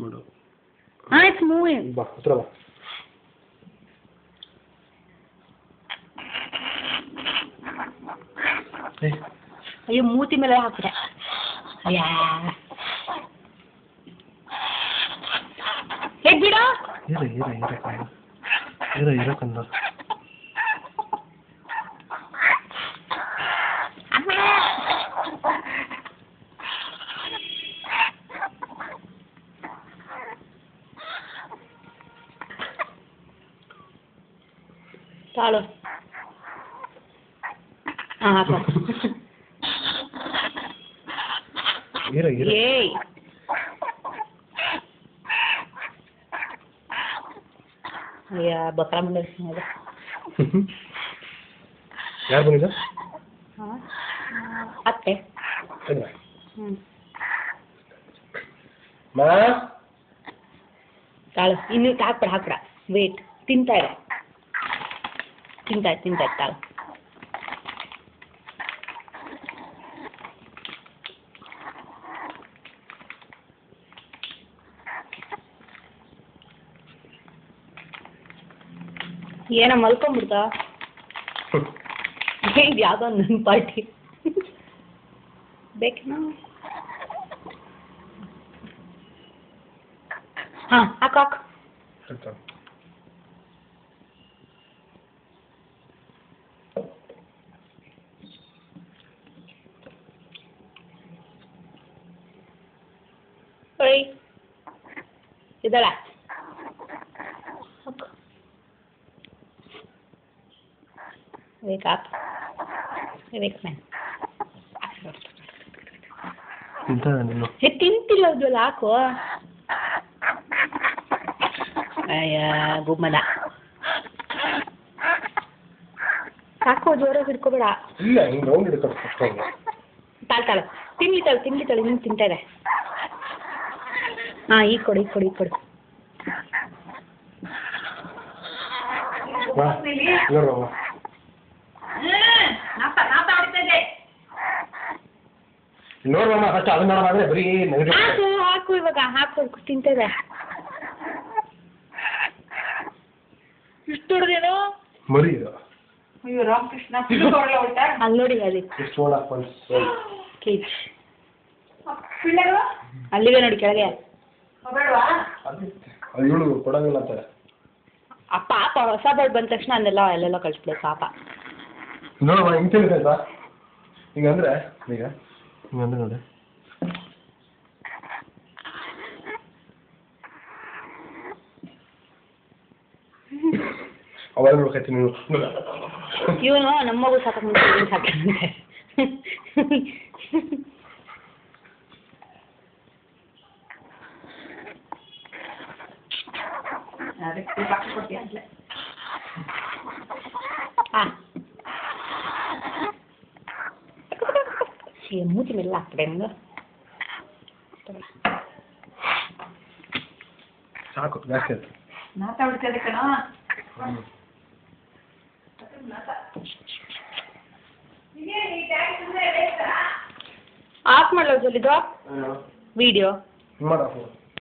ಮಾಡು. It's moving. ಬಾ ಹತ್ರ ಬಾ. ಅಯ್ಯೋ ಮೂತಿ ಮೇಲೆ ಹಾಕ್ರೆ. ಅಯ್ಯ ಹೇಗ್ ಬಿಡ. ಇರ ಕಂದ. ತಾಳು. ಹಾಕ. ಏಯ್ ಅಯ್ಯ ಬಕ್ರ ಮುಂದೆ ಯಾರು ಬಂದಿದ್ದ? ಅತ್ತೆ. ತಾಳು ಇನ್ನು ಹಾಕ್ಬಿಡ ವೇಟ್. ತಿಂತಾ ತಾಳು. ಏನ ಮಲ್ಕೊಂಡ್ಬಿಡ್ತಾ? ಇದು ಯಾವುದೋ ನನ್ನ ಪಾರ್ಟಿ ಬೇಕೇನಾ? ಹಾಂ ಹಾಕು. ಓಯ್ ಇದಳ wake up. Wake man. ತಿಂತಿಲ್ಲ ಅದು ಹಾಕು. ಅಯ್ಯ ಗುಮ್ಮನ ಸಾಕು, ಜೋರಾಗಿ ಹಿಡ್ಕೋಬೇಡ. ತಾಳು ತಿನ್ಲಿ ತಾಳು ಇನ್ನು ತಿಂತಾ ಇದೆ. ಹಾಂ ಈಗ ಕೊಡಿ. ನೋಡ್ರಮ್ಮ ಫಸ್ಟ್ ಅದನ್ನ ನೋಡೋದಾದ್ರೆ ಬರೀ ಹಾಕು ಇವಾಗ ಹಾಕು ತಿಂತಾ ಇದೆ. ಇಷ್ಟು ಹೊಡೆದೇನೋ ಮರಿ. ಅಯ್ಯೋ ರಾಮಕೃಷ್ಣ ಅಲ್ಲಿ ನೋಡಿ ಅಲ್ಲಿ ಕೇಜ್ ಅಲ್ಲಿಗೆ ನೋಡಿ ಕೆಳಗೆ. ಇವಳು ಕೊಡಂಗಿಲ್ಲ ಅಂತಾರೆ. ಪಾಪ ಹೊಸ ಬರ್ಡ್ ಬಂದ ತಕ್ಷಣ ಅಲ್ಲೆಲ್ಲ ಕಳಿಸ್ಬೇಕು ಪಾಪ. ನೋಡಮ್ಮ ಹಿಂಗೆ ತಿಳಿದೈತಾ ಹಿಂಗಂದ್ರೆ ಈಗ ಹಿಂಗಂದ್ರೆ ನೋಡಿ. ಅವಾಗ ನೋಡ್ಕೈತಿ ನೀವು. ಇವನು ನಮ್ಮ ಮಗು ಸಾಕಂತೆ. ಮೂತಿ ಮೇಲೆ ಹಾಕ್ಬಿಡೆ ಹಂಗ ಸಾಕು ಜಾಸ್ತಿ ಆಯ್ತು. ಮಾತಾಡ್ತದೆ ಕಣ. ಆಫ್ ಮಾಡಲ್ಲ ಜೊಲಿದು ವಿಡಿಯೋ.